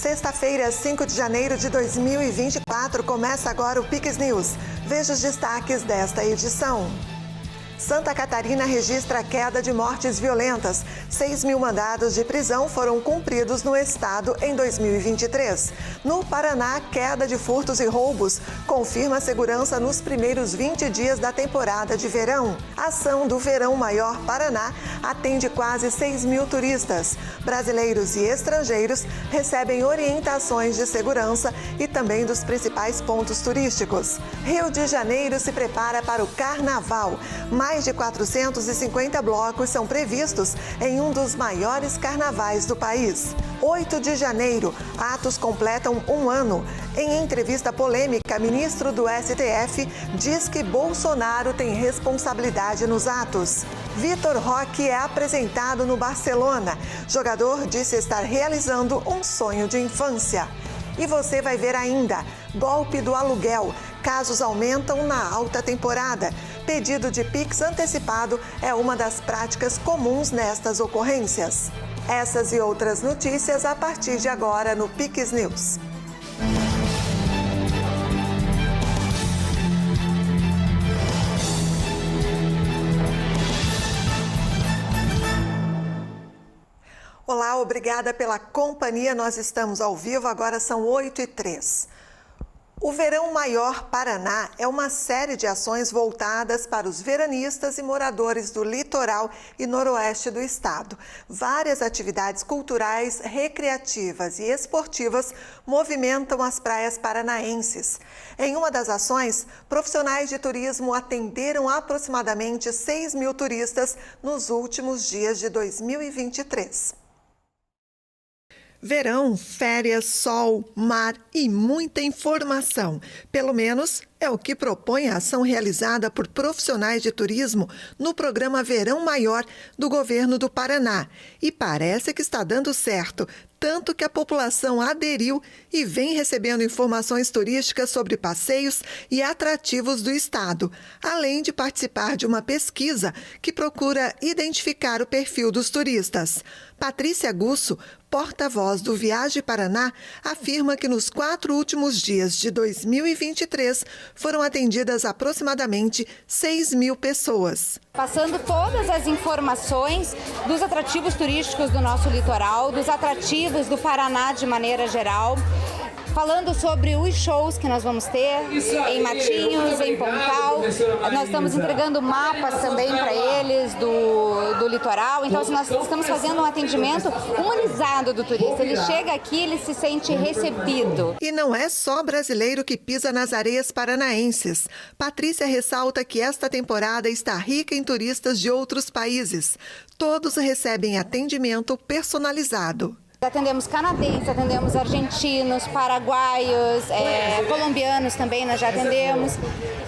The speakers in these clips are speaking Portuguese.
Sexta-feira, 5 de janeiro de 2024, começa agora o Pix News. Veja os destaques desta edição. Santa Catarina registra queda de mortes violentas. 6.000 mandados de prisão foram cumpridos no estado em 2023. No Paraná, queda de furtos e roubos confirma a segurança nos primeiros 20 dias da temporada de verão. A ação do Verão Maior Paraná atende quase 6.000 turistas. Brasileiros e estrangeiros recebem orientações de segurança e também dos principais pontos turísticos. Rio de Janeiro se prepara para o Carnaval. Mais de 450 blocos são previstos em um dos maiores carnavais do país. 8 de janeiro, atos completam um ano. Em entrevista polêmica, ministro do STF diz que Bolsonaro tem responsabilidade nos atos. Vitor Roque é apresentado no Barcelona. Jogador disse estar realizando um sonho de infância. E você vai ver ainda, golpe do aluguel. Casos aumentam na alta temporada. Pedido de Pix antecipado é uma das práticas comuns nestas ocorrências. Essas e outras notícias a partir de agora no Pix News. Olá, obrigada pela companhia. Nós estamos ao vivo, agora são 8h03. O Verão Maior Paraná é uma série de ações voltadas para os veranistas e moradores do litoral e noroeste do estado. Várias atividades culturais, recreativas e esportivas movimentam as praias paranaenses. Em uma das ações, profissionais de turismo atenderam aproximadamente 6.000 turistas nos últimos dias de 2023. Verão, férias, sol, mar e muita informação. Pelo menos é o que propõe a ação realizada por profissionais de turismo no programa Verão Maior do governo do Paraná. E parece que está dando certo, tanto que a população aderiu e vem recebendo informações turísticas sobre passeios e atrativos do estado, além de participar de uma pesquisa que procura identificar o perfil dos turistas. Patrícia Gusso, porta-voz do Viagem Paraná, afirma que nos 4 últimos dias de 2023 foram atendidas aproximadamente 6.000 pessoas. Passando todas as informações dos atrativos turísticos do nosso litoral, dos atrativos do Paraná de maneira geral, falando sobre os shows que nós vamos ter em Matinhos, em Pontal. Nós estamos entregando mapas também para eles do litoral. Então, nós estamos fazendo um atendimento humanizado do turista. Ele chega aqui, ele se sente recebido. E não é só brasileiro que pisa nas areias paranaenses. Patrícia ressalta que esta temporada está rica em turistas de outros países. Todos recebem atendimento personalizado. Atendemos canadenses, atendemos argentinos, paraguaios, colombianos também nós já atendemos.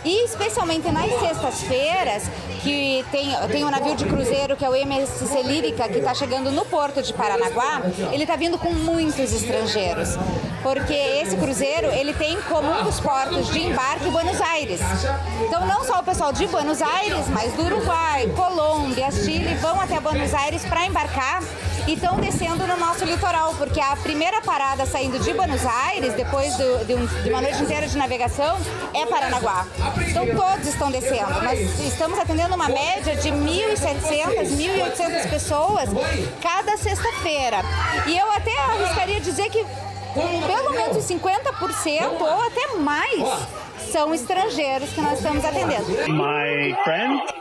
E especialmente nas sextas-feiras, que tem um navio de cruzeiro que é o MSC Lírica, que está chegando no porto de Paranaguá, ele está vindo com muitos estrangeiros. Porque esse cruzeiro, ele tem como um dos portos de embarque Buenos Aires. Então não só o pessoal de Buenos Aires, mas do Uruguai, Colômbia, Chile, vão até Buenos Aires para embarcar e estão descendo no nosso litoral, porque a primeira parada saindo de Buenos Aires, depois de uma noite inteira de navegação, é Paranaguá. Então todos estão descendo. Nós estamos atendendo uma média de 1.700, 1.800 pessoas cada sexta-feira. E eu até arriscaria dizer que pelo menos 50% ou até mais são estrangeiros que nós estamos atendendo.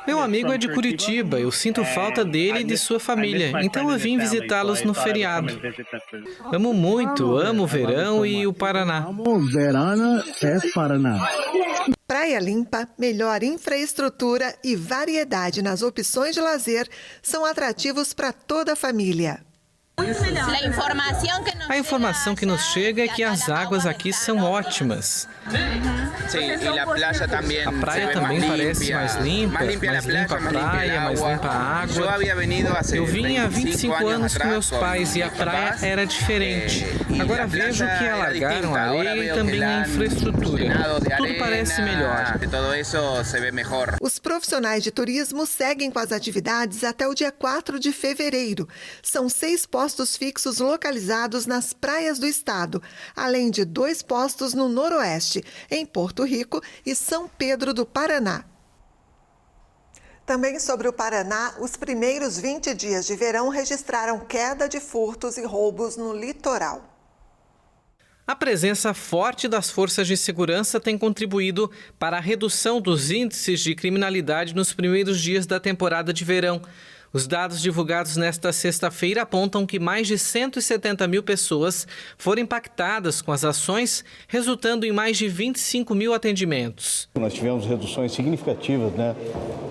Meu amigo é de Curitiba, eu sinto falta dele e de sua família, então eu vim visitá-los no feriado. Amo muito, amo o verão e o Paraná. Verano é Paraná. Praia limpa, melhor infraestrutura e variedade nas opções de lazer são atrativos para toda a família. A informação que nos chega é que as águas aqui são ótimas. A praia também parece mais limpa a praia, mais limpa a água. Eu vim há 25 anos com meus pais e a praia era diferente. Agora vejo que alagaram a areia e também a infraestrutura. Tudo parece melhor. Os profissionais de turismo seguem com as atividades até o dia 4 de fevereiro. São 6 postos postos fixos localizados nas praias do estado, além de 2 postos no Noroeste, em Porto Rico e São Pedro do Paraná. Também sobre o Paraná, os primeiros 20 dias de verão registraram queda de furtos e roubos no litoral. A presença forte das forças de segurança tem contribuído para a redução dos índices de criminalidade nos primeiros dias da temporada de verão. Os dados divulgados nesta sexta-feira apontam que mais de 170 mil pessoas foram impactadas com as ações, resultando em mais de 25 mil atendimentos. Nós tivemos reduções significativas,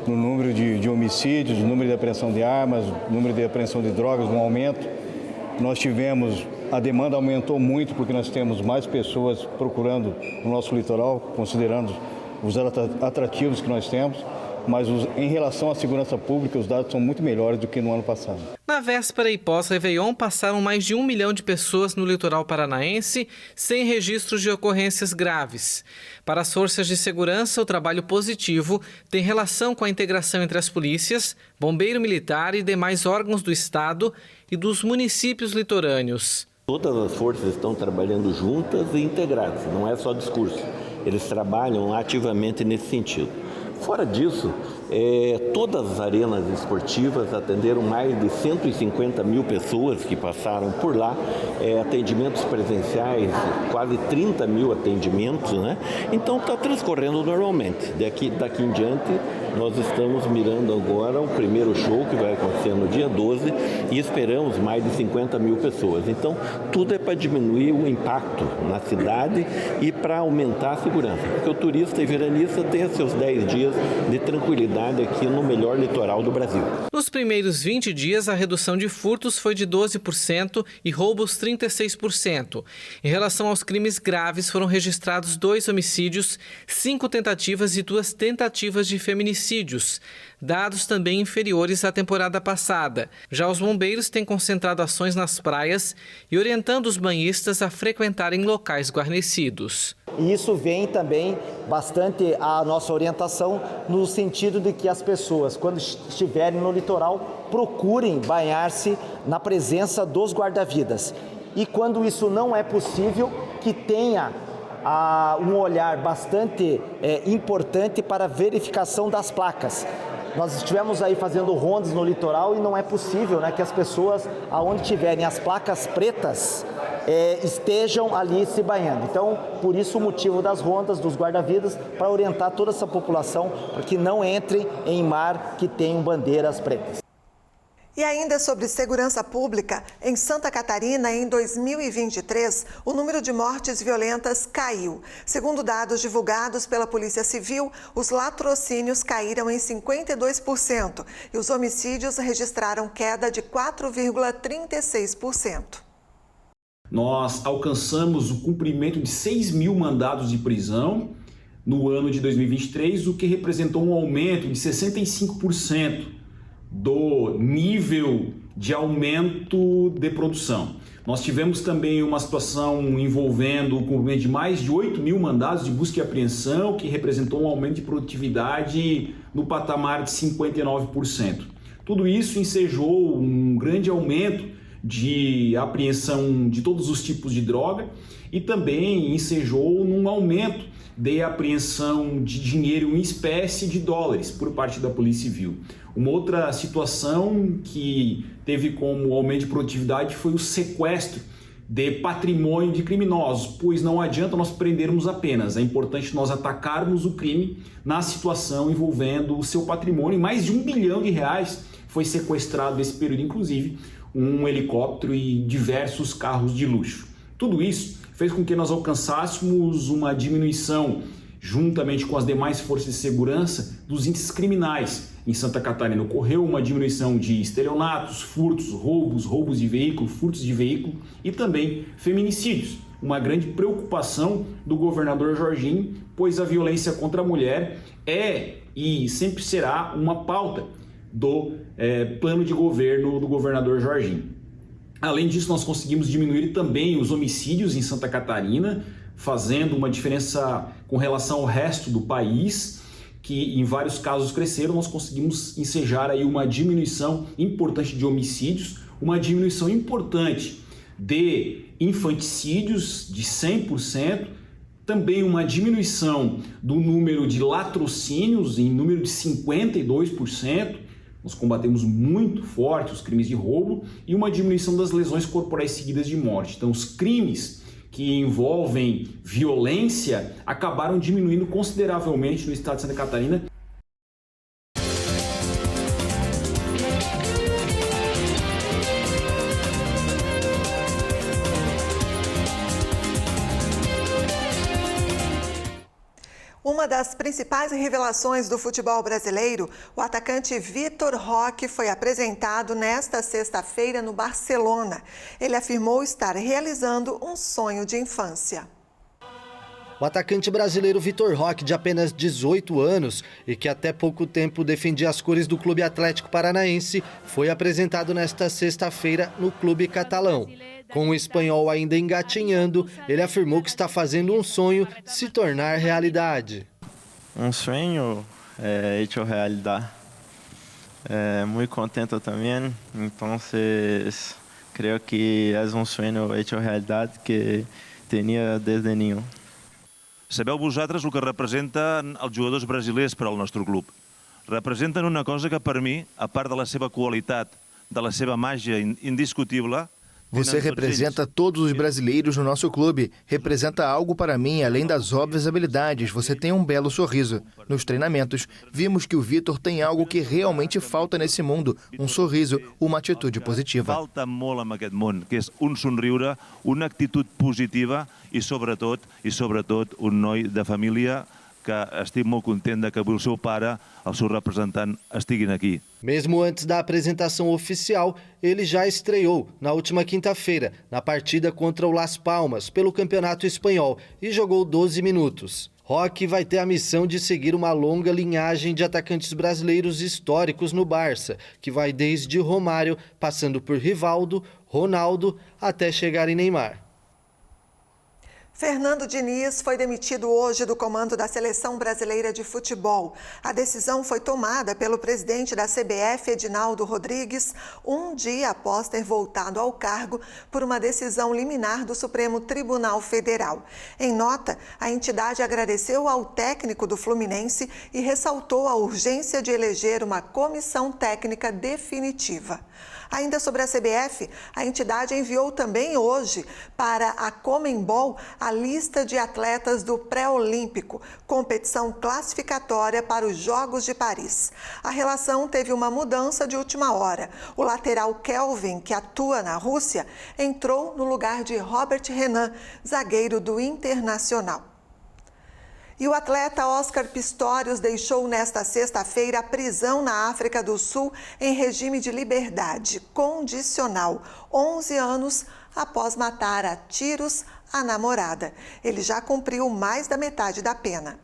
no número de homicídios, no número de apreensão de armas, no número de apreensão de drogas, um aumento. A demanda aumentou muito porque nós temos mais pessoas procurando o nosso litoral, considerando os atrativos que nós temos. Mas em relação à segurança pública, os dados são muito melhores do que no ano passado. Na véspera e pós-Réveillon, passaram mais de 1 milhão de pessoas no litoral paranaense sem registros de ocorrências graves. Para as forças de segurança, o trabalho positivo tem relação com a integração entre as polícias, bombeiro militar e demais órgãos do estado e dos municípios litorâneos. Todas as forças estão trabalhando juntas e integradas, não é só discurso. Eles trabalham ativamente nesse sentido. Fora disso, todas as arenas esportivas atenderam mais de 150 mil pessoas que passaram por lá, atendimentos presenciais, quase 30 mil atendimentos, Então está transcorrendo normalmente. Daqui em diante, nós estamos mirando agora o primeiro show que vai acontecer no dia 12 e esperamos mais de 50 mil pessoas. Então, tudo é para diminuir o impacto na cidade e para aumentar a segurança, porque o turista e veranista tem seus 10 dias de tranquilidade aqui no melhor litoral do Brasil. Nos primeiros 20 dias, a redução de furtos foi de 12% e roubos 36%. Em relação aos crimes graves, foram registrados 2 homicídios, 5 tentativas e 2 tentativas de feminicídios, dados também inferiores à temporada passada. Já os bombeiros têm concentrado ações nas praias e orientando os banhistas a frequentarem locais guarnecidos. E isso vem também bastante a nossa orientação no sentido de que as pessoas, quando estiverem no litoral, procurem banhar-se na presença dos guarda-vidas. E quando isso não é possível, que tenha um olhar bastante importante para a verificação das placas. Nós estivemos aí fazendo rondas no litoral e não é possível que as pessoas, aonde tiverem as placas pretas, estejam ali se banhando. Então, por isso o motivo das rondas, dos guarda-vidas, para orientar toda essa população para que não entrem em mar que tenham bandeiras pretas. E ainda sobre segurança pública, em Santa Catarina, em 2023, o número de mortes violentas caiu. Segundo dados divulgados pela Polícia Civil, os latrocínios caíram em 52% e os homicídios registraram queda de 4,36%. Nós alcançamos o cumprimento de 6 mil mandados de prisão no ano de 2023, o que representou um aumento de 65% do nível de aumento de produção. Nós tivemos também uma situação envolvendo o cumprimento de mais de 8 mil mandados de busca e apreensão, que representou um aumento de produtividade no patamar de 59%. Tudo isso ensejou um grande aumento de apreensão de todos os tipos de droga e também ensejou num aumento de apreensão de dinheiro em espécie de dólares por parte da Polícia Civil. Uma outra situação que teve como aumento de produtividade foi o sequestro de patrimônio de criminosos, pois não adianta nós prendermos apenas, é importante nós atacarmos o crime na situação envolvendo o seu patrimônio. Mais de R$1 bilhão foi sequestrado nesse período, inclusive um helicóptero e diversos carros de luxo. Tudo isso fez com que nós alcançássemos uma diminuição, juntamente com as demais forças de segurança, dos índices criminais. Em Santa Catarina ocorreu uma diminuição de estelionatos, furtos, roubos de veículo, furtos de veículo e também feminicídios. Uma grande preocupação do governador Jorginho, pois a violência contra a mulher é e sempre será uma pauta do plano de governo do governador Jorginho. Além disso, nós conseguimos diminuir também os homicídios em Santa Catarina, fazendo uma diferença com relação ao resto do país, que em vários casos cresceram. Nós conseguimos ensejar aí uma diminuição importante de homicídios, uma diminuição importante de infanticídios de 100%, também uma diminuição do número de latrocínios em número de 52%, nós combatemos muito forte os crimes de roubo, e uma diminuição das lesões corporais seguidas de morte. Então, os crimes que envolvem violência acabaram diminuindo consideravelmente no estado de Santa Catarina. Uma das principais revelações do futebol brasileiro, o atacante Vitor Roque foi apresentado nesta sexta-feira no Barcelona. Ele afirmou estar realizando um sonho de infância. O atacante brasileiro Vitor Roque, de apenas 18 anos e que até pouco tempo defendia as cores do Clube Atlético Paranaense, foi apresentado nesta sexta-feira no clube catalão. Com o espanhol ainda engatinhando, ele afirmou que está fazendo um sonho se tornar realidade. Um sonho hecho realidade. Muito contente também. Então, creio que é um sonho hecho realidade que tinha desde niño. Sabeu vosaltres el que representen els jugadors brasilers per al nostre club. Representen una cosa que per mi, a part de la seva qualitat, de la seva màgia indiscutível. Você representa todos os brasileiros no nosso clube. Representa algo para mim, além das óbvias habilidades. Você tem um belo sorriso. Nos treinamentos, vimos que o Vitor tem algo que realmente falta nesse mundo. Um sorriso, uma atitude positiva. Falta molt en aquest món, que és un somriure, una actitud positiva i sobretot un noi de família que estic molt content de que avui el seu pare, el seu representant, estiguin aqui. Mesmo antes da apresentação oficial, ele já estreou na última quinta-feira, na partida contra o Las Palmas, pelo Campeonato Espanhol, e jogou 12 minutos. Roque vai ter a missão de seguir uma longa linhagem de atacantes brasileiros históricos no Barça, que vai desde Romário, passando por Rivaldo, Ronaldo, até chegar em Neymar. Fernando Diniz foi demitido hoje do comando da Seleção Brasileira de Futebol. A decisão foi tomada pelo presidente da CBF, Edinaldo Rodrigues, um dia após ter voltado ao cargo por uma decisão liminar do Supremo Tribunal Federal. Em nota, a entidade agradeceu ao técnico do Fluminense e ressaltou a urgência de eleger uma comissão técnica definitiva. Ainda sobre a CBF, a entidade enviou também hoje para a Conmebol a lista de atletas do pré-olímpico, competição classificatória para os Jogos de Paris. A relação teve uma mudança de última hora. O lateral Kelvin, que atua na Rússia, entrou no lugar de Robert Renan, zagueiro do Internacional. E o atleta Oscar Pistorius deixou nesta sexta-feira a prisão na África do Sul em regime de liberdade condicional, 11 anos após matar a tiros a namorada. Ele já cumpriu mais da metade da pena.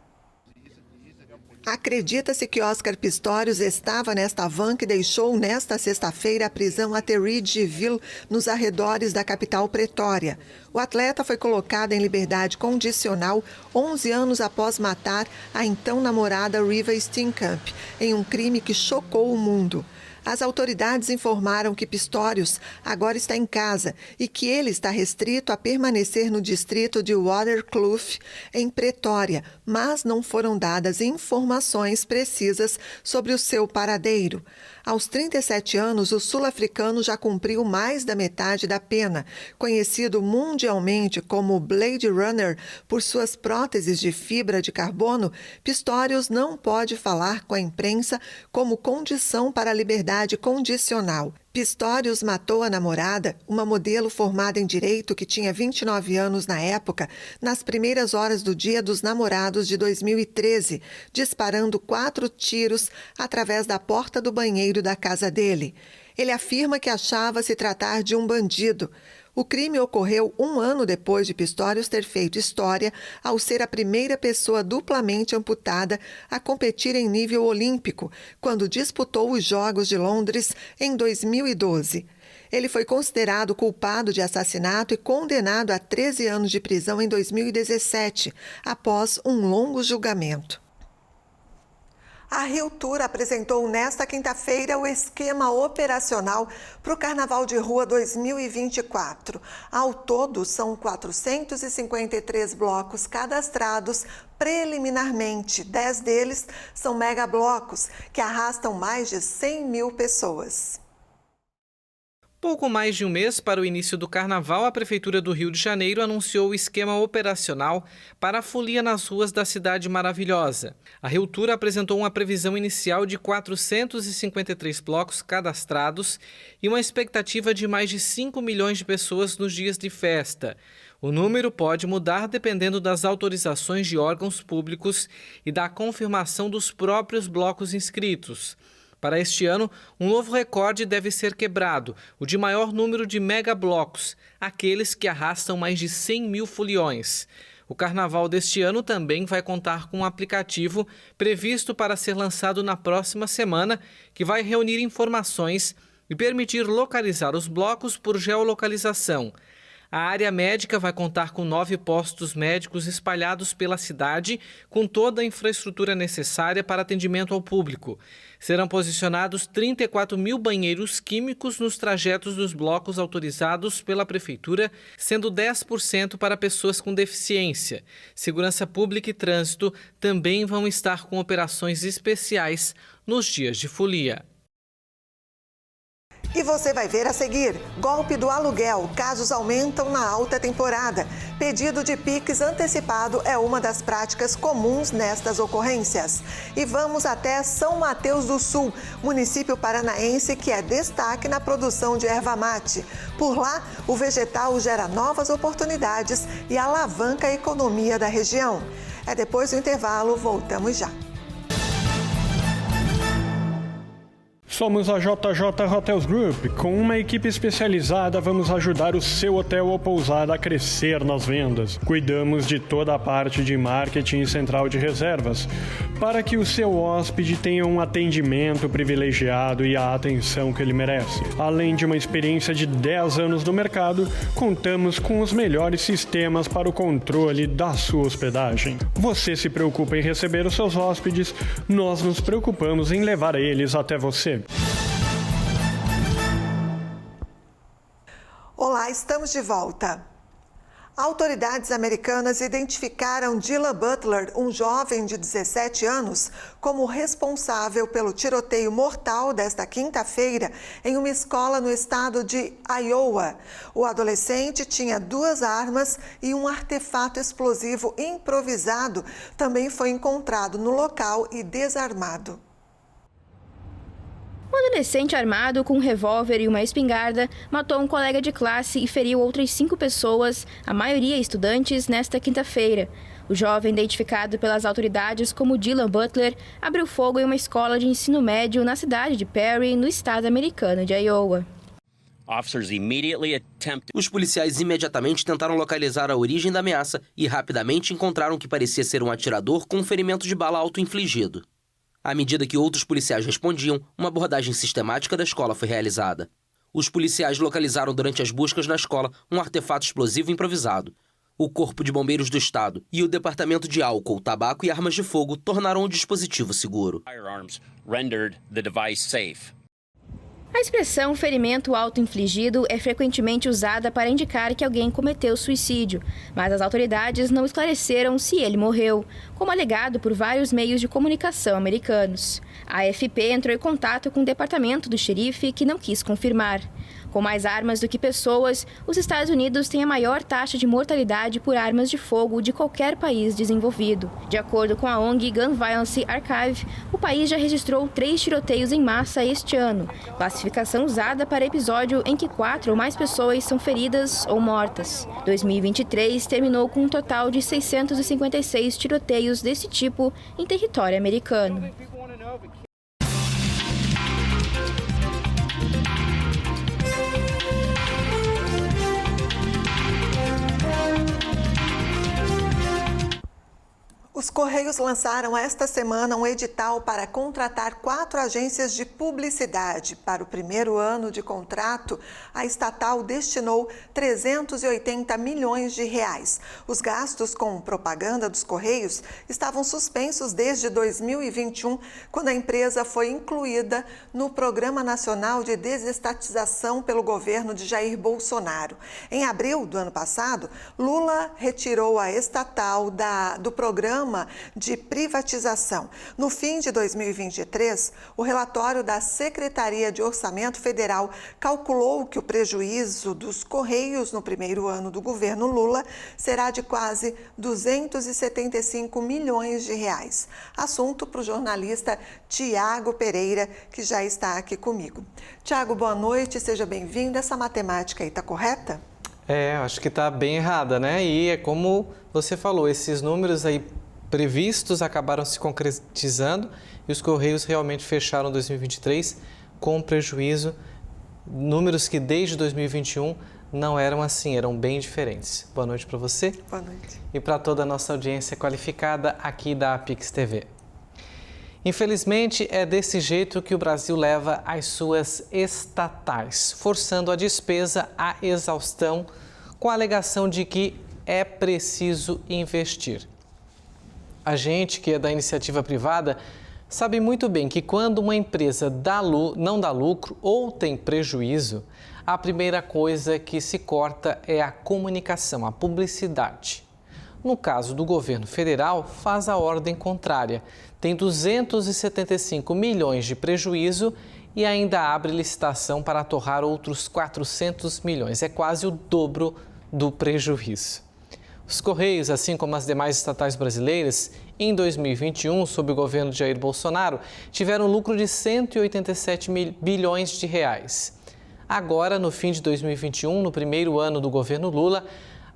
Acredita-se que Oscar Pistorius estava nesta van que deixou nesta sexta-feira a prisão a Terridgeville, nos arredores da capital Pretória. O atleta foi colocado em liberdade condicional 11 anos após matar a então namorada Riva Steenkamp, em um crime que chocou o mundo. As autoridades informaram que Pistorius agora está em casa e que ele está restrito a permanecer no distrito de Waterkloof, em Pretória, mas não foram dadas informações precisas sobre o seu paradeiro. Aos 37 anos, o sul-africano já cumpriu mais da metade da pena. Conhecido mundialmente como Blade Runner por suas próteses de fibra de carbono, Pistorius não pode falar com a imprensa como condição para a liberdade condicional. Pistorius matou a namorada, uma modelo formada em Direito que tinha 29 anos na época, nas primeiras horas do Dia dos Namorados de 2013, disparando 4 tiros através da porta do banheiro da casa dele. Ele afirma que achava se tratar de um bandido. O crime ocorreu 1 ano depois de Pistorius ter feito história ao ser a primeira pessoa duplamente amputada a competir em nível olímpico, quando disputou os Jogos de Londres em 2012. Ele foi considerado culpado de assassinato e condenado a 13 anos de prisão em 2017, após um longo julgamento. A Rio Tour apresentou nesta quinta-feira o esquema operacional para o Carnaval de Rua 2024. Ao todo, são 453 blocos cadastrados preliminarmente. 10 deles são megablocos, que arrastam mais de 100 mil pessoas. Pouco mais de um mês para o início do Carnaval, a Prefeitura do Rio de Janeiro anunciou o esquema operacional para a folia nas ruas da cidade maravilhosa. A Rio Tour apresentou uma previsão inicial de 453 blocos cadastrados e uma expectativa de mais de 5 milhões de pessoas nos dias de festa. O número pode mudar dependendo das autorizações de órgãos públicos e da confirmação dos próprios blocos inscritos. Para este ano, um novo recorde deve ser quebrado, o de maior número de megablocos, aqueles que arrastam mais de 100 mil foliões. O carnaval deste ano também vai contar com um aplicativo previsto para ser lançado na próxima semana, que vai reunir informações e permitir localizar os blocos por geolocalização. A área médica vai contar com 9 postos médicos espalhados pela cidade, com toda a infraestrutura necessária para atendimento ao público. Serão posicionados 34 mil banheiros químicos nos trajetos dos blocos autorizados pela Prefeitura, sendo 10% para pessoas com deficiência. Segurança Pública e Trânsito também vão estar com operações especiais nos dias de folia. E você vai ver a seguir: golpe do aluguel, casos aumentam na alta temporada. Pedido de Pix antecipado é uma das práticas comuns nestas ocorrências. E vamos até São Mateus do Sul, município paranaense que é destaque na produção de erva mate. Por lá, o vegetal gera novas oportunidades e alavanca a economia da região. É depois do intervalo, voltamos já. Somos a JJ Hotels Group. Com uma equipe especializada, vamos ajudar o seu hotel ou pousada a crescer nas vendas. Cuidamos de toda a parte de marketing e central de reservas, para que o seu hóspede tenha um atendimento privilegiado e a atenção que ele merece. Além de uma experiência de 10 anos no mercado, contamos com os melhores sistemas para o controle da sua hospedagem. Você se preocupa em receber os seus hóspedes, nós nos preocupamos em levar eles até você. Olá, estamos de volta. Autoridades americanas identificaram Dylan Butler, um jovem de 17 anos, como responsável pelo tiroteio mortal desta quinta-feira em uma escola no estado de Iowa. O adolescente tinha 2 armas e um artefato explosivo improvisado também foi encontrado no local e desarmado. Um adolescente armado com um revólver e uma espingarda matou um colega de classe e feriu outras 5 pessoas, a maioria estudantes, nesta quinta-feira. O jovem, identificado pelas autoridades como Dylan Butler, abriu fogo em uma escola de ensino médio na cidade de Perry, no estado americano de Iowa. Os policiais imediatamente tentaram localizar a origem da ameaça e rapidamente encontraram o que parecia ser um atirador com um ferimento de bala auto-infligido. À medida que outros policiais respondiam, uma abordagem sistemática da escola foi realizada. Os policiais localizaram durante as buscas na escola um artefato explosivo improvisado. O Corpo de Bombeiros do Estado e o Departamento de Álcool, Tabaco e Armas de Fogo tornaram o dispositivo seguro. A expressão ferimento auto-infligido é frequentemente usada para indicar que alguém cometeu suicídio, mas as autoridades não esclareceram se ele morreu, como alegado por vários meios de comunicação americanos. A AFP entrou em contato com o departamento do xerife, que não quis confirmar. Com mais armas do que pessoas, os Estados Unidos têm a maior taxa de mortalidade por armas de fogo de qualquer país desenvolvido. De acordo com a ONG Gun Violence Archive, o país já registrou 3 tiroteios em massa este ano, classificação usada para episódio em que 4 ou mais pessoas são feridas ou mortas. 2023 terminou com um total de 656 tiroteios desse tipo em território americano. O Os Correios lançaram esta semana um edital para contratar 4 agências de publicidade. Para o primeiro ano de contrato, a estatal destinou 380 milhões de reais. Os gastos com propaganda dos Correios estavam suspensos desde 2021, quando a empresa foi incluída no Programa Nacional de Desestatização pelo governo de Jair Bolsonaro. Em abril do ano passado, Lula retirou a estatal do programa de privatização. No fim de 2023, o relatório da Secretaria de Orçamento Federal calculou que o prejuízo dos Correios no primeiro ano do governo Lula será de quase 275 milhões de reais. Assunto para o jornalista Tiago Pereira, que já está aqui comigo. Tiago, boa noite, seja bem-vindo. Essa matemática aí está correta? Acho que está bem errada, né? E é como você falou, esses números aí previstos acabaram se concretizando e os Correios realmente fecharam 2023 com prejuízo, números que desde 2021 não eram assim, eram bem diferentes. Boa noite para você. Boa noite. E para toda a nossa audiência qualificada aqui da Pix TV. Infelizmente, é desse jeito que o Brasil leva as suas estatais, forçando a despesa à exaustão, com a alegação de que é preciso investir. A gente que é da iniciativa privada sabe muito bem que quando uma empresa não dá lucro ou tem prejuízo, a primeira coisa que se corta é a comunicação, a publicidade. No caso do governo federal, faz a ordem contrária. Tem 275 milhões de prejuízo e ainda abre licitação para torrar outros 400 milhões. É quase o dobro do prejuízo. Os Correios, assim como as demais estatais brasileiras, em 2021, sob o governo de Jair Bolsonaro, tiveram lucro de 187 bilhões de reais. Agora, no fim de 2021, no primeiro ano do governo Lula,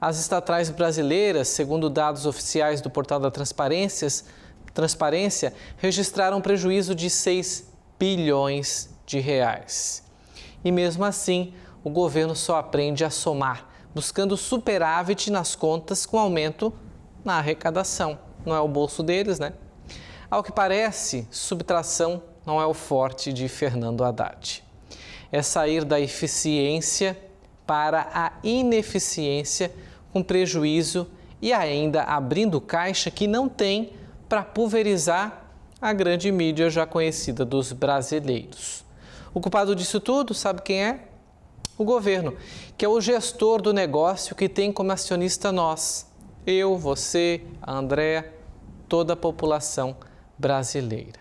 as estatais brasileiras, segundo dados oficiais do portal da Transparência, registraram um prejuízo de 6 bilhões de reais. E mesmo assim, o governo só aprende a somar, buscando superávit nas contas com aumento na arrecadação. Não é o bolso deles, né? Ao que parece, subtração não é o forte de Fernando Haddad. É sair da eficiência para a ineficiência com prejuízo e ainda abrindo caixa que não tem para pulverizar a grande mídia já conhecida dos brasileiros. O culpado disso tudo, sabe quem é? O governo, que é o gestor do negócio que tem como acionista nós, eu, você, a Andréa, toda a população brasileira.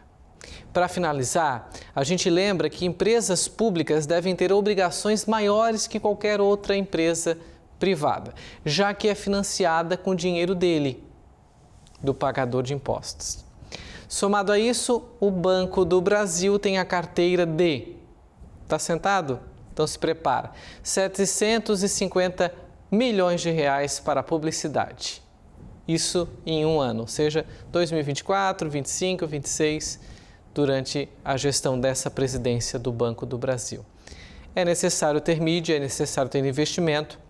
Para finalizar, a gente lembra que empresas públicas devem ter obrigações maiores que qualquer outra empresa privada, já que é financiada com o dinheiro dele, do pagador de impostos. Somado a isso, o Banco do Brasil tem a carteira de... Tá sentado? Então se prepara. 750 milhões de reais para publicidade. Isso em um ano, ou seja, 2024, 25, 26, durante a gestão dessa presidência do Banco do Brasil. É necessário ter mídia, é necessário ter investimento.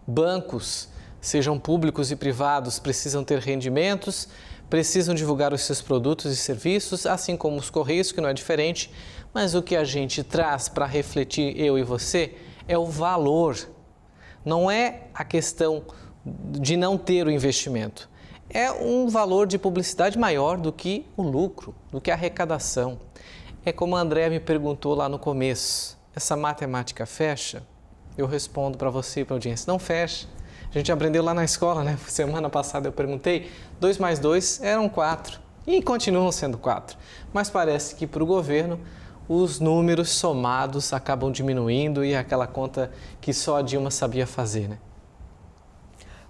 Bancos, sejam públicos e privados, precisam ter rendimentos, precisam divulgar os seus produtos e serviços, assim como os Correios, que não é diferente. Mas o que a gente traz para refletir, eu e você, é o valor. Não é a questão de não ter o investimento. É um valor de publicidade maior do que o lucro, do que a arrecadação. É como a Andréa me perguntou lá no começo, essa matemática fecha? Eu respondo para você e para a audiência, não fecha. A gente aprendeu lá na escola, né? Semana passada eu perguntei, 2 mais 2 eram 4 e continuam sendo 4. Mas parece que para o governo os números somados acabam diminuindo e é aquela conta que só a Dilma sabia fazer, né?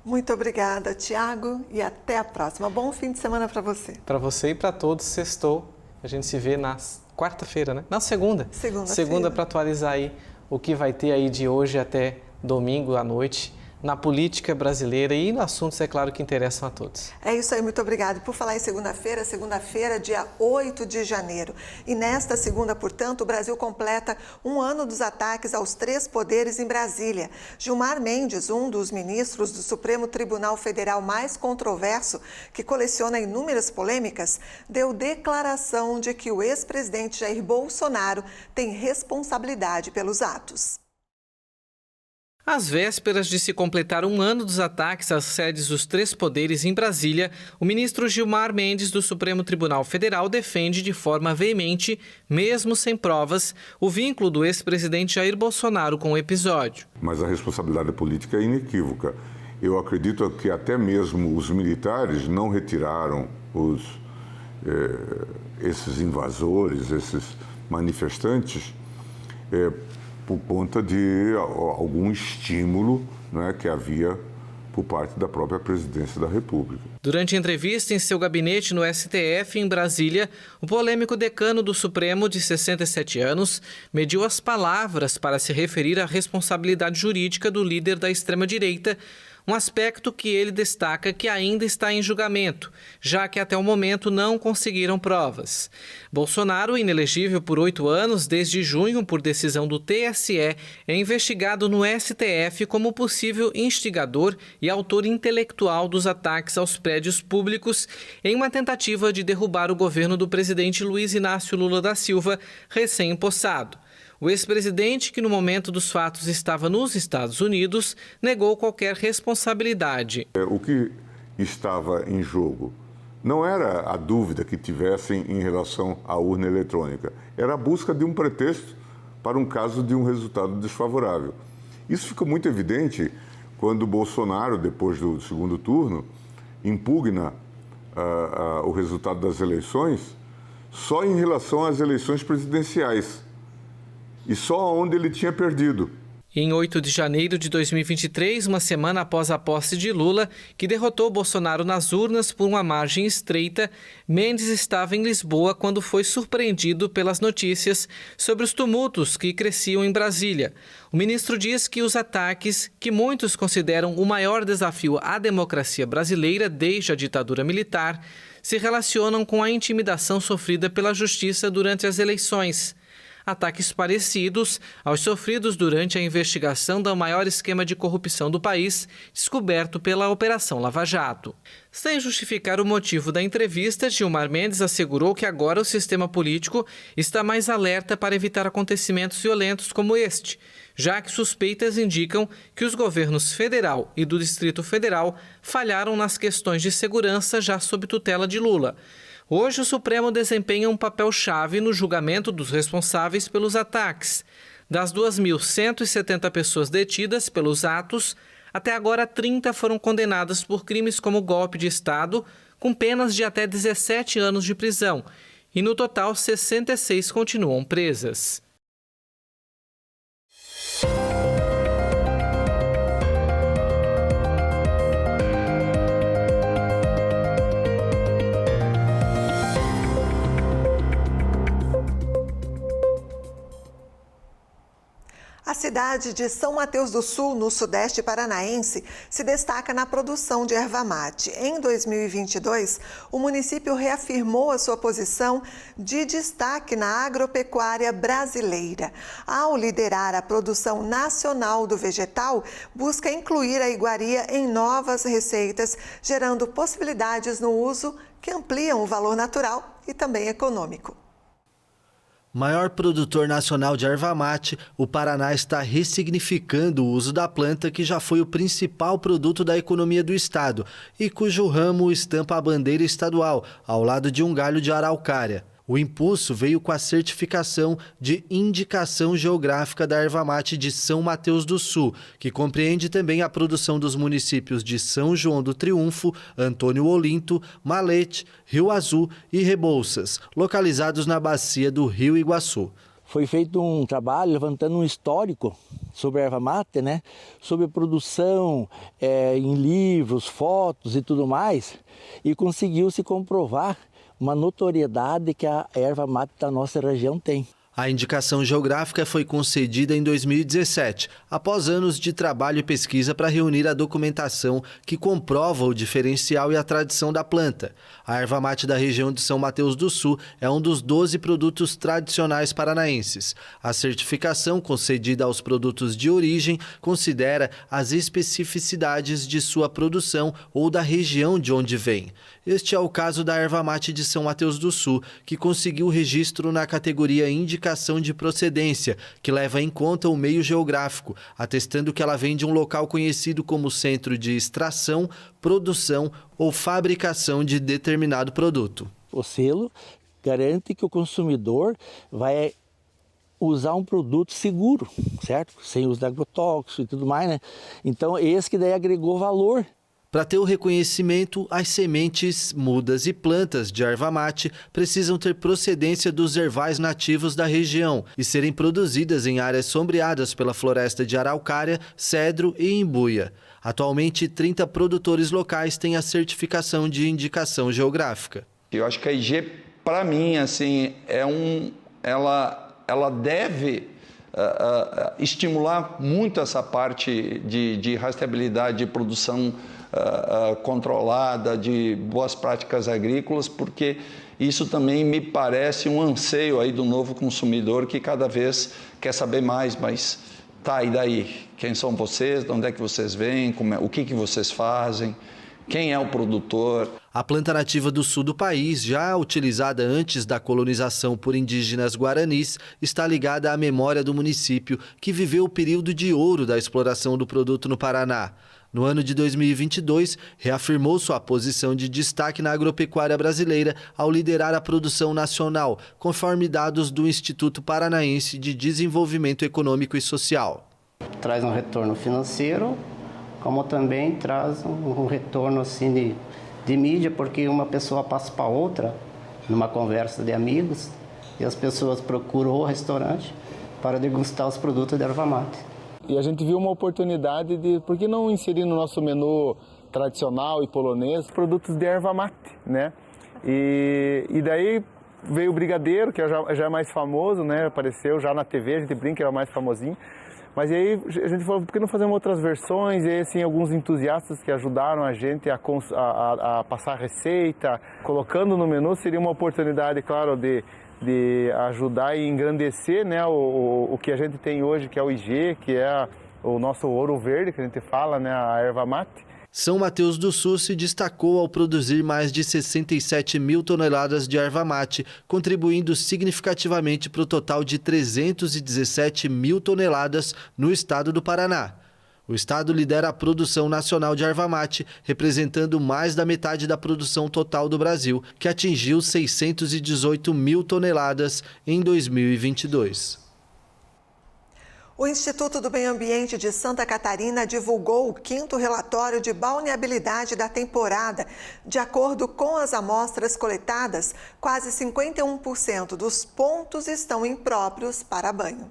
Muito obrigada, Tiago, e até a próxima. Bom fim de semana para você. Para você e para todos, sextou. A gente se vê na quarta-feira, né? Na segunda. Segunda-feira. Segunda para atualizar aí o que vai ter aí de hoje até domingo à noite na política brasileira e nos assuntos, é claro, que interessam a todos. É isso aí, muito obrigada. Por falar em segunda-feira, dia 8 de janeiro. E nesta segunda, portanto, o Brasil completa um ano dos ataques aos 3 poderes em Brasília. Gilmar Mendes, um dos ministros do Supremo Tribunal Federal mais controverso, que coleciona inúmeras polêmicas, deu declaração de que o ex-presidente Jair Bolsonaro tem responsabilidade pelos atos. Às vésperas de se completar um ano dos ataques às sedes dos 3 poderes em Brasília, o ministro Gilmar Mendes, do Supremo Tribunal Federal, defende de forma veemente, mesmo sem provas, o vínculo do ex-presidente Jair Bolsonaro com o episódio. Mas a responsabilidade política é inequívoca. Eu acredito que até mesmo os militares não retiraram esses invasores, esses manifestantes, por conta de algum estímulo, né, que havia por parte da própria presidência da República. Durante a entrevista em seu gabinete no STF, em Brasília, o polêmico decano do Supremo, de 67 anos, mediu as palavras para se referir à responsabilidade jurídica do líder da extrema-direita, um aspecto que ele destaca que ainda está em julgamento, já que até o momento não conseguiram provas. Bolsonaro, inelegível por 8 anos, desde junho por decisão do TSE, é investigado no STF como possível instigador e autor intelectual dos ataques aos prédios públicos em uma tentativa de derrubar o governo do presidente Luiz Inácio Lula da Silva, recém-empossado. O ex-presidente, que no momento dos fatos estava nos Estados Unidos, negou qualquer responsabilidade. O que estava em jogo não era a dúvida que tivessem em relação à urna eletrônica, era a busca de um pretexto para um caso de um resultado desfavorável. Isso ficou muito evidente quando Bolsonaro, depois do segundo turno, impugna o resultado das eleições só em relação às eleições presidenciais. E só onde ele tinha perdido. Em 8 de janeiro de 2023, uma semana após a posse de Lula, que derrotou Bolsonaro nas urnas por uma margem estreita, Mendes estava em Lisboa quando foi surpreendido pelas notícias sobre os tumultos que cresciam em Brasília. O ministro diz que os ataques, que muitos consideram o maior desafio à democracia brasileira desde a ditadura militar, se relacionam com a intimidação sofrida pela justiça durante as eleições. Ataques parecidos aos sofridos durante a investigação do maior esquema de corrupção do país, descoberto pela Operação Lava Jato. Sem justificar o motivo da entrevista, Gilmar Mendes assegurou que agora o sistema político está mais alerta para evitar acontecimentos violentos como este, já que suspeitas indicam que os governos federal e do Distrito Federal falharam nas questões de segurança já sob tutela de Lula. Hoje, o Supremo desempenha um papel-chave no julgamento dos responsáveis pelos ataques. Das 2.170 pessoas detidas pelos atos, até agora 30 foram condenadas por crimes como golpe de Estado, com penas de até 17 anos de prisão. E no total, 66 continuam presas. A cidade de São Mateus do Sul, no sudeste paranaense, se destaca na produção de erva mate. Em 2022, o município reafirmou a sua posição de destaque na agropecuária brasileira. Ao liderar a produção nacional do vegetal, busca incluir a iguaria em novas receitas, gerando possibilidades no uso que ampliam o valor natural e também econômico. Maior produtor nacional de erva mate, o Paraná está ressignificando o uso da planta, que já foi o principal produto da economia do estado e cujo ramo estampa a bandeira estadual, ao lado de um galho de araucária. O impulso veio com a certificação de indicação geográfica da erva mate de São Mateus do Sul, que compreende também a produção dos municípios de São João do Triunfo, Antônio Olinto, Malete, Rio Azul e Rebouças, localizados na bacia do Rio Iguaçu. Foi feito um trabalho levantando um histórico sobre a erva mate, sobre a produção em livros, fotos e tudo mais, e conseguiu se comprovar uma notoriedade que a erva mate da nossa região tem. A indicação geográfica foi concedida em 2017, após anos de trabalho e pesquisa para reunir a documentação que comprova o diferencial e a tradição da planta. A erva mate da região de São Mateus do Sul é um dos 12 produtos tradicionais paranaenses. A certificação concedida aos produtos de origem considera as especificidades de sua produção ou da região de onde vem. Este é o caso da erva mate de São Mateus do Sul, que conseguiu registro na categoria Indicação de Procedência, que leva em conta o meio geográfico, atestando que ela vem de um local conhecido como centro de extração, produção ou fabricação de determinado produto. O selo garante que o consumidor vai usar um produto seguro, certo? Sem uso de agrotóxico e tudo mais, né? Então, esse que daí agregou valor. Para ter o reconhecimento, as sementes, mudas e plantas de erva mate precisam ter procedência dos ervais nativos da região e serem produzidas em áreas sombreadas pela floresta de araucária, cedro e imbuia. Atualmente, 30 produtores locais têm a certificação de indicação geográfica. Eu acho que a IG, para mim, assim, ela deve estimular muito essa parte de rastreabilidade, de produção controlada, de boas práticas agrícolas, porque isso também me parece um anseio aí do novo consumidor que cada vez quer saber mais, mas tá, e daí? Quem são vocês? De onde é que vocês vêm? O que vocês fazem? Quem é o produtor? A planta nativa do sul do país, já utilizada antes da colonização por indígenas guaranis, está ligada à memória do município, que viveu o período de ouro da exploração do produto no Paraná. No ano de 2022, reafirmou sua posição de destaque na agropecuária brasileira ao liderar a produção nacional, conforme dados do Instituto Paranaense de Desenvolvimento Econômico e Social. Traz um retorno financeiro, como também traz um retorno assim de mídia, porque uma pessoa passa para outra, numa conversa de amigos, e as pessoas procuram o restaurante para degustar os produtos de erva mate. E a gente viu uma oportunidade de, por que não inserir no nosso menu tradicional e polonês produtos de erva mate, né? E daí veio o brigadeiro, que já é mais famoso, né? Apareceu já na TV, a gente brinca que era o mais famosinho. Mas aí a gente falou, por que não fazemos outras versões? E aí, assim, alguns entusiastas que ajudaram a gente a passar a receita, colocando no menu, seria uma oportunidade, claro, de ajudar e engrandecer, né, o que a gente tem hoje, que é o IG, que é o nosso ouro verde, que a gente fala, né, a erva mate. São Mateus do Sul se destacou ao produzir mais de 67 mil toneladas de erva mate, contribuindo significativamente para o total de 317 mil toneladas no estado do Paraná. O estado lidera a produção nacional de erva mate, representando mais da metade da produção total do Brasil, que atingiu 618 mil toneladas em 2022. O Instituto do Meio Ambiente de Santa Catarina divulgou o 5º relatório de balneabilidade da temporada. De acordo com as amostras coletadas, quase 51% dos pontos estão impróprios para banho.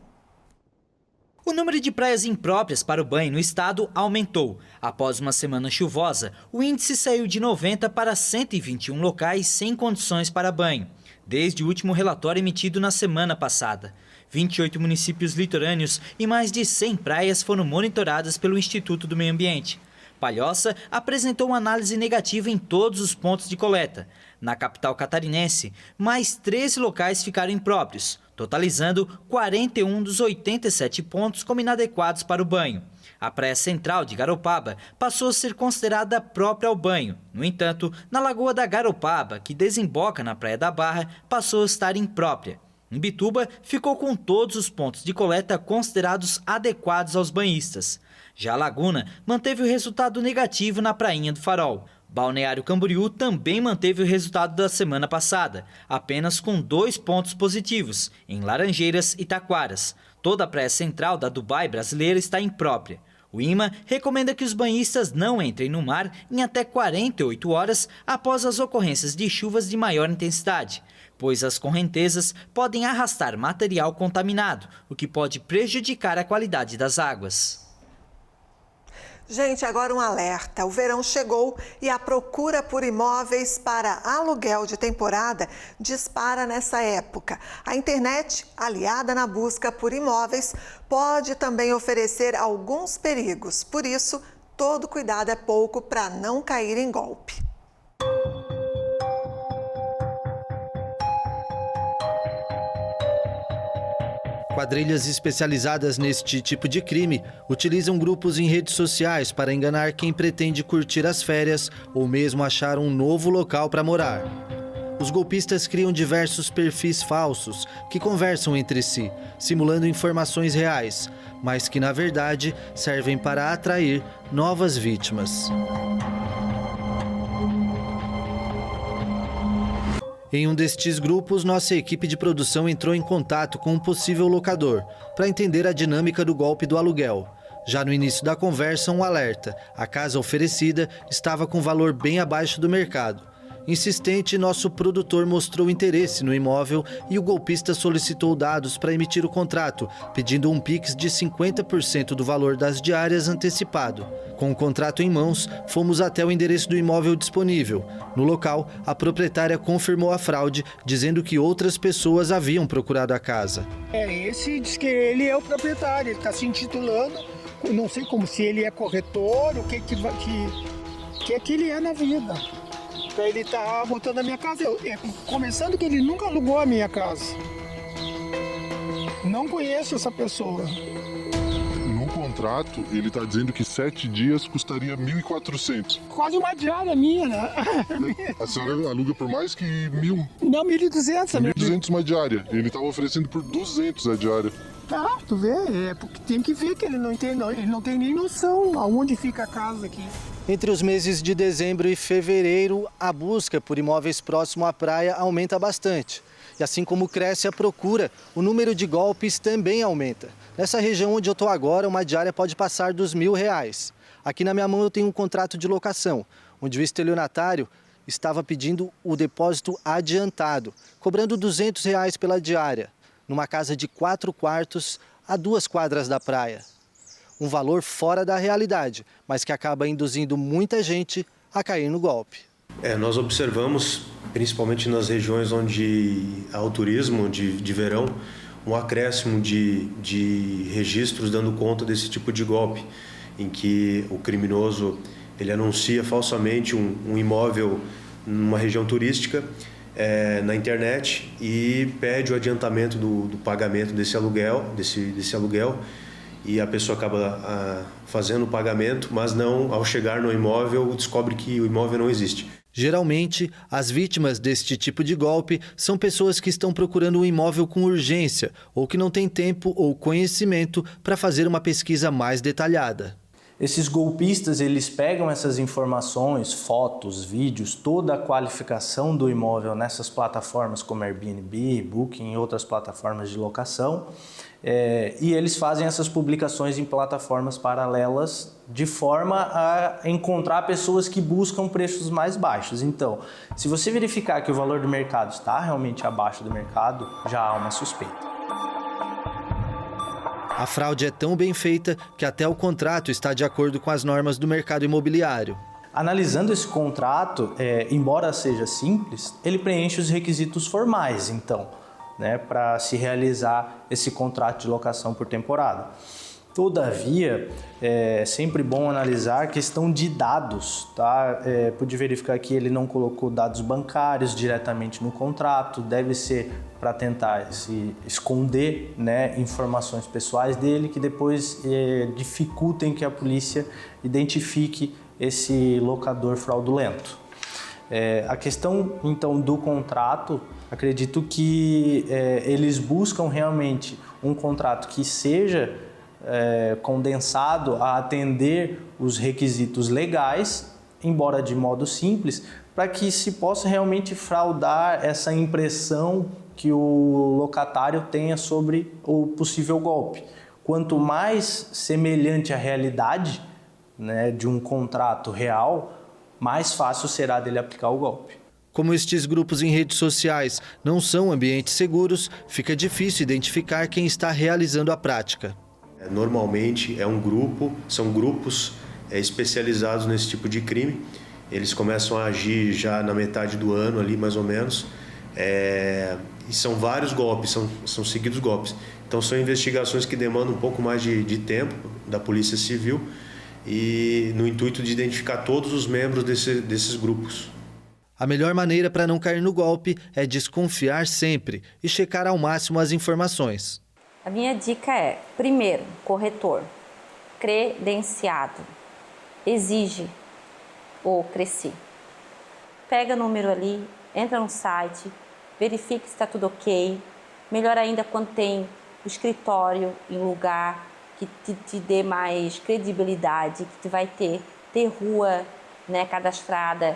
O número de praias impróprias para o banho no estado aumentou. Após uma semana chuvosa, o índice saiu de 90 para 121 locais sem condições para banho, desde o último relatório emitido na semana passada. 28 municípios litorâneos e mais de 100 praias foram monitoradas pelo Instituto do Meio Ambiente. Palhoça apresentou uma análise negativa em todos os pontos de coleta. Na capital catarinense, mais 13 locais ficaram impróprios, totalizando 41 dos 87 pontos como inadequados para o banho. A praia central de Garopaba passou a ser considerada própria ao banho. No entanto, na Lagoa da Garopaba, que desemboca na Praia da Barra, passou a estar imprópria. Imbituba ficou com todos os pontos de coleta considerados adequados aos banhistas. Já a Laguna manteve o resultado negativo na Prainha do Farol. Balneário Camboriú também manteve o resultado da semana passada, apenas com 2 pontos positivos, em Laranjeiras e Taquaras. Toda a praia central da Dubai brasileira está imprópria. O IMA recomenda que os banhistas não entrem no mar em até 48 horas após as ocorrências de chuvas de maior intensidade, pois as correntezas podem arrastar material contaminado, o que pode prejudicar a qualidade das águas. Gente, agora um alerta. O verão chegou e a procura por imóveis para aluguel de temporada dispara nessa época. A internet, aliada na busca por imóveis, pode também oferecer alguns perigos. Por isso, todo cuidado é pouco para não cair em golpe. Quadrilhas especializadas neste tipo de crime utilizam grupos em redes sociais para enganar quem pretende curtir as férias ou mesmo achar um novo local para morar. Os golpistas criam diversos perfis falsos que conversam entre si, simulando informações reais, mas que na verdade servem para atrair novas vítimas. Em um destes grupos, nossa equipe de produção entrou em contato com um possível locador para entender a dinâmica do golpe do aluguel. Já no início da conversa, um alerta: a casa oferecida estava com valor bem abaixo do mercado. Insistente, nosso produtor mostrou interesse no imóvel e o golpista solicitou dados para emitir o contrato, pedindo um Pix de 50% do valor das diárias antecipado. Com o contrato em mãos, fomos até o endereço do imóvel disponível. No local, a proprietária confirmou a fraude, dizendo que outras pessoas haviam procurado a casa. Esse diz que ele é o proprietário, ele está se intitulando, não sei como, se ele é corretor, o que ele é na vida. Então ele está botando a minha casa, começando que ele nunca alugou a minha casa. Não conheço essa pessoa. No contrato, ele está dizendo que 7 dias custaria 1.400. Quase uma diária minha, né? A senhora aluga por mais que 1.000? Não, 1.200. 1.200 uma diária. Ele estava oferecendo por 200 a diária. Ah, tu vê? Porque tem que ver que ele não tem nem noção aonde fica a casa aqui. Entre os meses de dezembro e fevereiro, a busca por imóveis próximo à praia aumenta bastante. E assim como cresce a procura, o número de golpes também aumenta. Nessa região onde eu estou agora, uma diária pode passar dos R$1.000. Aqui na minha mão eu tenho um contrato de locação, onde o estelionatário estava pedindo o depósito adiantado, cobrando R$200 pela diária, numa casa de 4 quartos a 2 quadras da praia. Um valor fora da realidade, mas que acaba induzindo muita gente a cair no golpe. Nós observamos, principalmente nas regiões onde há o turismo de verão, um acréscimo de registros dando conta desse tipo de golpe, em que o criminoso ele anuncia falsamente um imóvel numa região turística na internet e pede o adiantamento do pagamento desse aluguel, e a pessoa acaba fazendo o pagamento, mas não, ao chegar no imóvel, descobre que o imóvel não existe. Geralmente, as vítimas deste tipo de golpe são pessoas que estão procurando um imóvel com urgência ou que não têm tempo ou conhecimento para fazer uma pesquisa mais detalhada. Esses golpistas, eles pegam essas informações, fotos, vídeos, toda a qualificação do imóvel nessas plataformas como Airbnb, Booking e outras plataformas de locação, e eles fazem essas publicações em plataformas paralelas de forma a encontrar pessoas que buscam preços mais baixos. Então, se você verificar que o valor do mercado está realmente abaixo do mercado, já há uma suspeita. A fraude é tão bem feita que até o contrato está de acordo com as normas do mercado imobiliário. Analisando esse contrato, embora seja simples, ele preenche os requisitos formais, então, para se realizar esse contrato de locação por temporada. Todavia, é sempre bom analisar a questão de dados, tá? Pude verificar que ele não colocou dados bancários diretamente no contrato, deve ser para tentar se esconder, informações pessoais dele que depois dificultem que a polícia identifique esse locador fraudulento. A questão, então, do contrato, acredito que eles buscam realmente um contrato que seja condensado a atender os requisitos legais, embora de modo simples, para que se possa realmente fraudar essa impressão que o locatário tenha sobre o possível golpe. Quanto mais semelhante à realidade, de um contrato real, mais fácil será dele aplicar o golpe. Como estes grupos em redes sociais não são ambientes seguros, fica difícil identificar quem está realizando a prática. Normalmente são grupos especializados nesse tipo de crime. Eles começam a agir já na metade do ano, ali mais ou menos. E são vários golpes, são seguidos golpes. Então são investigações que demandam um pouco mais de tempo da Polícia Civil e no intuito de identificar todos os membros desses grupos. A melhor maneira para não cair no golpe é desconfiar sempre e checar ao máximo as informações. A minha dica é, primeiro, corretor credenciado, exige o Cresci. Pega o número ali, entra no site, verifique se está tudo ok. Melhor ainda quando tem o escritório em lugar que te dê mais credibilidade, que tu vai ter rua, né, cadastrada.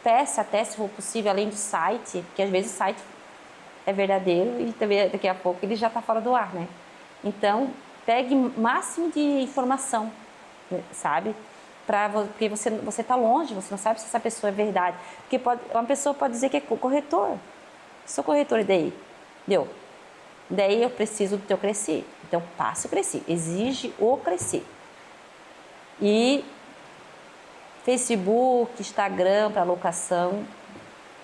Peça até, se for possível, além do site, porque às vezes o site é verdadeiro e também daqui a pouco ele já está fora do ar, né? Então, pegue o máximo de informação, sabe? Porque você está longe, você não sabe se essa pessoa é verdade. Porque uma pessoa pode dizer que é corretor. Sou corretor, e daí? Deu. Daí eu preciso do teu Cresci. Então, passe o Cresci. Exige o Cresci. E Facebook, Instagram para locação,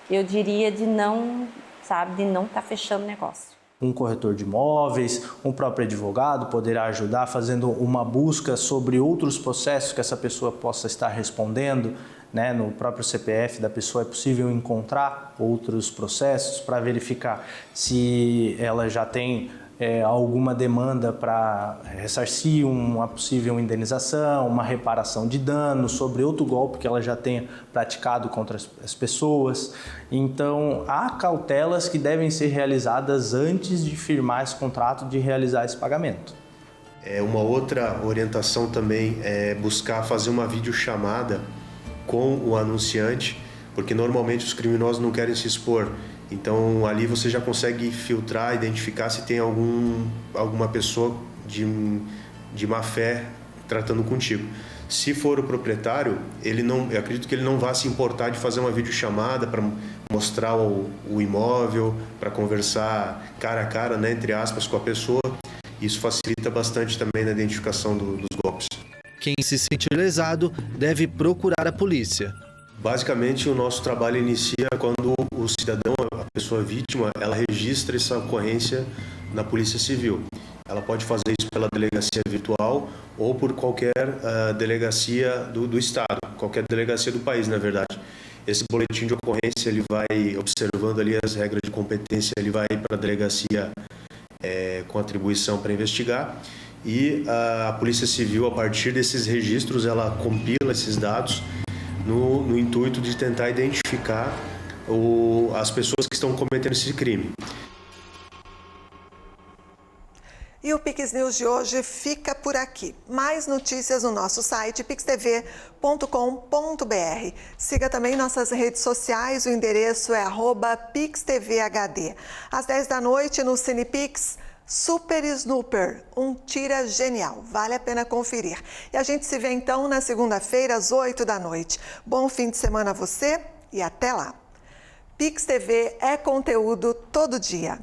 eu diria de não estar fechando o negócio. Um corretor de imóveis, um próprio advogado poderá ajudar fazendo uma busca sobre outros processos que essa pessoa possa estar respondendo, né? No próprio CPF da pessoa é possível encontrar outros processos para verificar se ela já tem alguma demanda para ressarcir uma possível indenização, uma reparação de danos sobre outro golpe que ela já tenha praticado contra as pessoas. Então, há cautelas que devem ser realizadas antes de firmar esse contrato, de realizar esse pagamento. Uma outra orientação também é buscar fazer uma videochamada com o anunciante, porque normalmente os criminosos não querem se expor. Então, ali você já consegue filtrar, identificar se tem alguma pessoa de má fé tratando contigo. Se for o proprietário, eu acredito que ele não vai se importar de fazer uma videochamada para mostrar o imóvel, para conversar cara a cara, né, entre aspas, com a pessoa. Isso facilita bastante também na identificação dos golpes. Quem se sentir lesado deve procurar a polícia. Basicamente, o nosso trabalho inicia quando o cidadão, a pessoa vítima, ela registra essa ocorrência na Polícia Civil. Ela pode fazer isso pela delegacia virtual ou por qualquer delegacia do Estado, qualquer delegacia do país, na verdade. Esse boletim de ocorrência, ele vai observando ali as regras de competência, ele vai para a delegacia com atribuição para investigar. E a Polícia Civil, a partir desses registros, ela compila esses dados no intuito de tentar identificar as pessoas que estão cometendo esse crime. E o Pix News de hoje fica por aqui. Mais notícias no nosso site pixtv.com.br. Siga também nossas redes sociais, o endereço é @pixtvhd. Às 10 da noite no Cinepix, Super Snooper, um tira genial, vale a pena conferir. E a gente se vê então na segunda-feira às 8 da noite. Bom fim de semana a você e até lá. Pix TV é conteúdo todo dia.